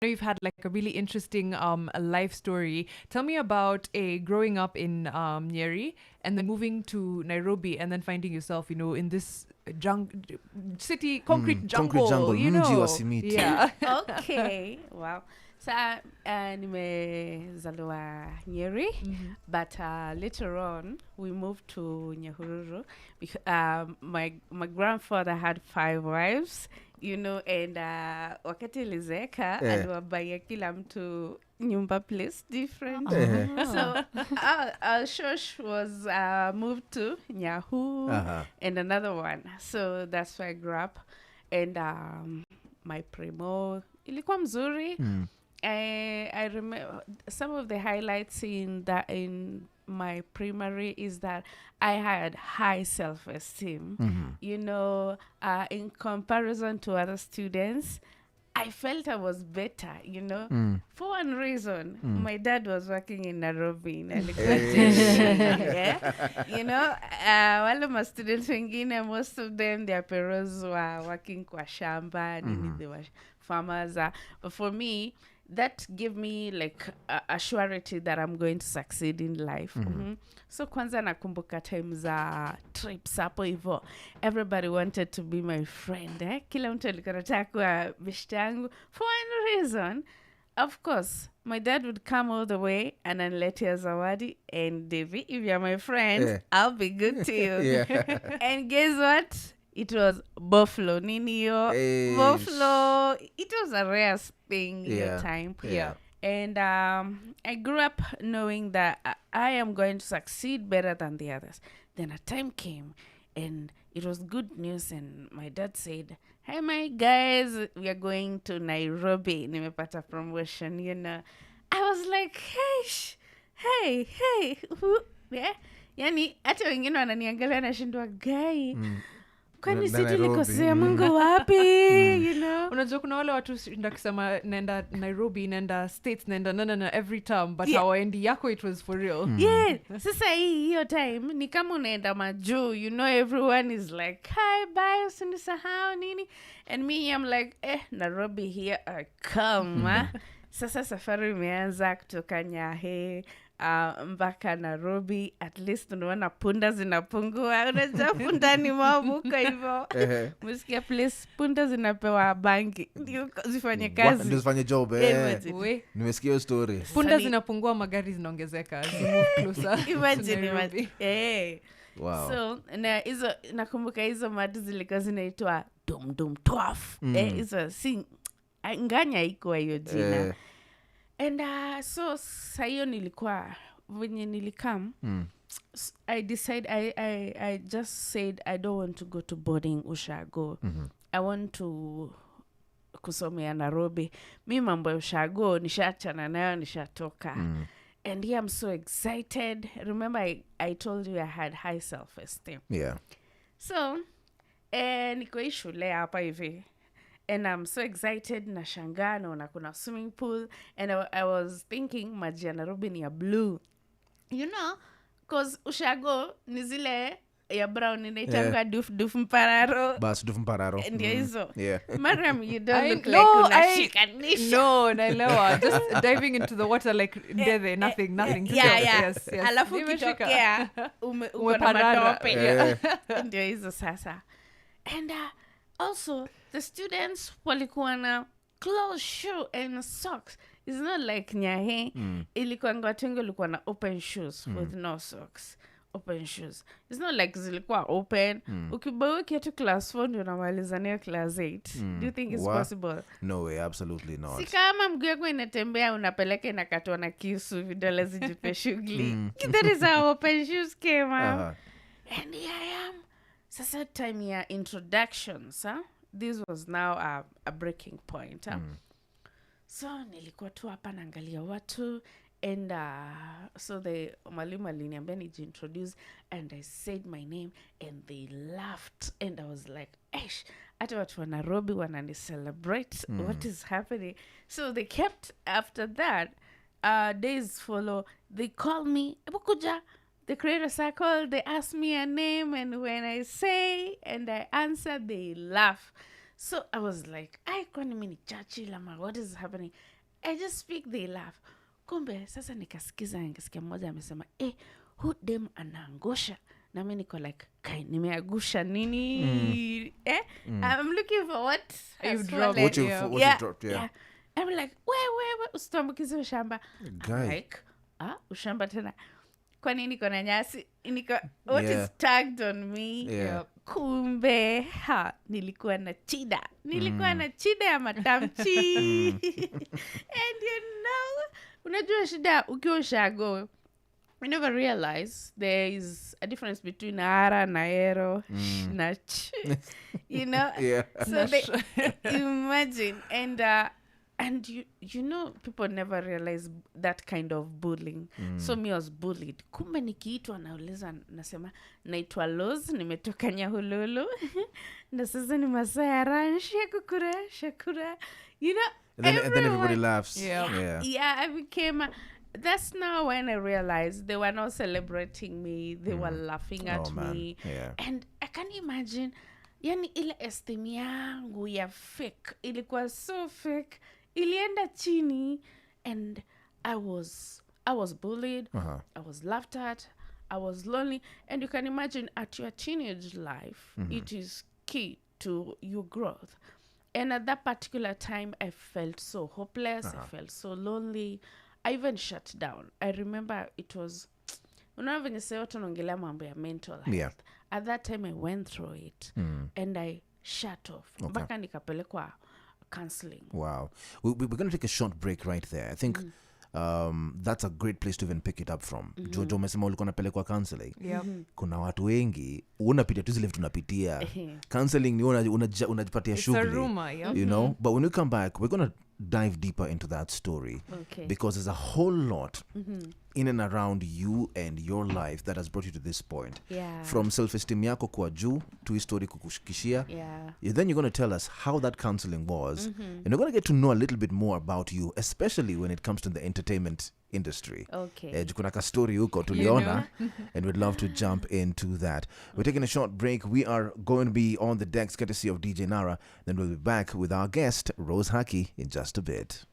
know you've had like a really interesting a life story. Tell me about a growing up in Nyeri and then moving to Nairobi and then finding yourself, in this city concrete Concrete jungle, jungle, mji wa know. simiti. Yeah. Okay, wow. Sa nimezaliwa Nyeri, but later on we moved to Nyahururu because my grandfather had 5 wives, and wakati ilizeeka aliwabaia kila mtu nyumba place different. So our shosh was moved to Nyahu and another one. So that's where I grew up. And my primo ilikuwa mzuri. I remember some of the highlights in my primary is that I had high self-esteem. In comparison to other students, I felt I was better, for one reason. My dad was working in Nairobi. Wale ma students wengine, most of them, their parents were working kwa shamba, they were farmers. But for me, that gave me like a surety that I'm going to succeed in life. So kwanza nakumbuka time za trips hapo hivyo. Everybody wanted to be my friend. Kila mtu alikuwa anataka kuwa beshte yangu. For one reason, of course, my dad would come all the way and aniletea zawadi. And Davy, if you're my friend, I'll be good to you. And guess what? It was buffalo. Ninio. Buffalo. It was a rare thing in the time. Yeah. And I grew up knowing that I am going to succeed better than the others. Then a time came and it was good news. And my dad said, "Hey, my guys, we are going to Nairobi. Nimepata promotion, I was like, hey, who? Yeah. Yani, hata wengine wananiangalia nashindwa guy. Kwani sisi likosea Mungu wapi, Unajua kuna wale watu nda kusema naenda Nairobi, naenda States, naenda every term, but hawaendi yako it was for real. Yeah, sasa hiyo time ni kama unaenda majuu, everyone is like, hi, bye, usinisahau nini. And me, I'm like, Nairobi here I come. Sasa safari imeanza kutoka Nyahe mpaka Nairobi. At least unaona punda zinapungua. Unajua punda ni mabuka hivyo. Msikia place punda zinapewa bangi ndio zifanye kazi. Ndio zifanye job. Nimesikia hiyo story. Punda zinapungua, magari zinaongezeka. Move closer. Imagine. Wow. So nakumbuka hizo madu zilikuwa zinaitwa dum twaf. Hizo si nganya iko hiyo jina. And so sayo nilikuwa venye nilikam, I just said I don't want to go to boarding ushago. I want to kusomea Nairobi. Mi mambo ya ushago nishachana nayo, nishatoka. And yeah, I'm so excited. Remember I told you I had high self-esteem. Yeah. So niko hii shule hapa hivi. And I'm so excited, nashangaa naona kuna swimming pool. And I was thinking maji ya Nairobi ni ya blue. Cause ushago ni zile ya brown inaitanga duf mpararo. Bas duf mpararo. Ndio hizo. Yeah. Mariam, you don't look like unashikanisha. No, naelewa. Just diving into the water like ndethe, nothing. Yeah. Yes. Alafu kitokea uko na matope. Ndio hizo sasa. And also, the students walikuwa na closed shoe and socks. It's not like Nyahe. Ilikuwa watu wengi walikuwa na open shoes with no socks. Open shoes. It's not like zilikuwa open. Ukibawa kiatu class 4 ndio unamalizania class 8. Do you think it's possible? No way, absolutely not. Si kama mguu yako inatembea unapeleka inakatwa na kisu vidole zijipe shughuli. That is how open shoes came out. And here I am. Sasa time ya introductions, this was now a breaking point. So nilikuwa tu hapa naangalia watu, and so the mwalimu aliniambia nijiintroduce, and I said my name and they laughed, and I was like, "Eish, hata watu wa Nairobi wanani celebrate. What is happening?" So they kept, after that, days follow, they call me, "Ebukuja." They create a circle, they ask me a name, and when I say and I answer, they laugh. So I was like, kwani mimi ni Churchill ama what is happening? I just speak, they laugh. Kumbe sasa nikasikia mmoja amesema who dem anaangusha, na mimi niko like kai nimeagusha nini? I'm looking for what you've dropped. What you dropped, yeah. I'm like we usitambukize ushamba. Guy. Like ushamba tena, kwa nini niko na nyasi niko what Yeah. is tagged on me? Yeah. Kumbe nilikuwa na chida ya matamchi. And unajua shida ukiwa ushago, we never realize there is a difference between ara na ero na Yeah. so they imagine. And you know, people never realize that kind of bullying. So me was bullied. Kumbe nikiitwa nauliza, nasema naitwa Loz, nimetoka Nyahululu. Na sasa ni Masaya Shakura. You know, And then everybody laughs. Yeah. Yeah, I became... That's now when I realized they were not celebrating me. They were laughing at me. Yeah. And I can imagine, yani ile esteem yangu ya fake, ilikuwa so fake, ilienda chini, and I was bullied. I was laughed at. I was lonely. And you can imagine at your teenage life, it is key to your growth. And at that particular time, I felt so hopeless. I felt so lonely. I even shut down. I remember it was, venye sasa watu wanaongelea mambo ya mental health. Yeah. At that time, I went through it, and I shut off. Mpaka nikapelekwa counseling. Wow. We're going to take a short break right there. I think that's a great place to even pick it up from. Jojo umesema ulikuwa unapelekwa counseling. Kuna watu wengi unapitia tu zile vitu tunapitia. Counseling ni unajipatia shughuli. It's a rumor, yeah. You know, but when we come back, we're going to dive deeper into that story. Okay. Because there's a whole lot in and around you and your life that has brought you to this point. Yeah. From self-esteem yako kwa juu to history kukushikishia. Yeah. Then you're going to tell us how that counseling was. And we're going to get to know a little bit more about you, especially when it comes to the entertainment industry. Okay. Kuna ka story huko tuliona, and we'd love to jump into that. We're taking a short break. We are going to be on the decks courtesy of DJ Nara. Then we'll be back with our guest, Rose Haki, in just a bit.